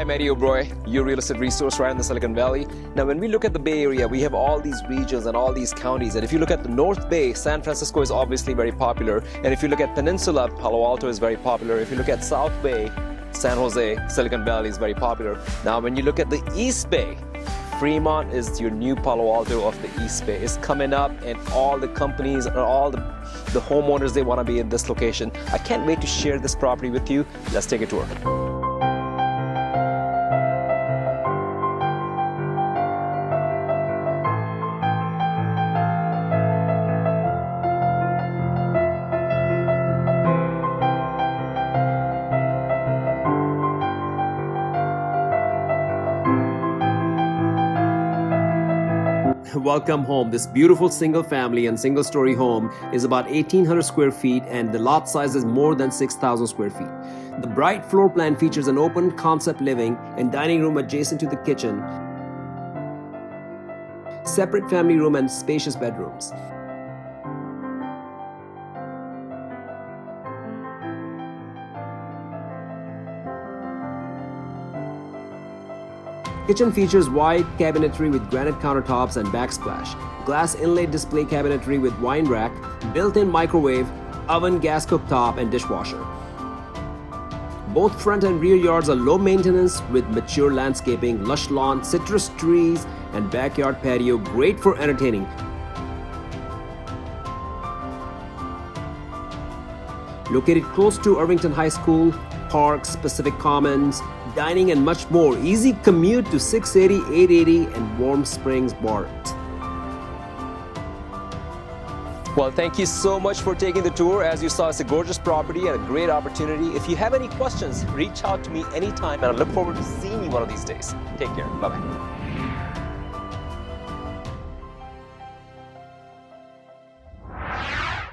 I'm Eddie Oberoi, your real estate resource right in the Silicon Valley. Now, when we look at the Bay Area, we have all these regions and all these counties. And if you look at the North Bay, San Francisco is obviously very popular. And if you look at Peninsula, Palo Alto is very popular. If you look at South Bay, San Jose, Silicon Valley is very popular. Now, when you look at the East Bay, Fremont is your new Palo Alto of the East Bay. It's coming up, and all the companies or all the homeowners, they want to be in this location. I can't wait to share this property with you. Let's take a tour. Welcome home. This beautiful single family and single story home is about 1,800 square feet, and the lot size is more than 6,000 square feet. The bright floor plan features an open concept living and dining room adjacent to the kitchen, separate family room and spacious bedrooms. Kitchen features wide cabinetry with granite countertops and backsplash, glass inlaid display cabinetry with wine rack, built-in microwave, oven, gas cooktop, and dishwasher. Both front and rear yards are low maintenance with mature landscaping, lush lawn, citrus trees, and backyard patio, great for entertaining. Located close to Irvington High School, parks, Pacific Commons, dining, and much more. Easy commute to 680, 880, and Warm Springs BART. Well, thank you so much for taking the tour. As you saw, it's a gorgeous property and a great opportunity. If you have any questions, reach out to me anytime, and I look forward to seeing you one of these days. Take care. Bye-bye.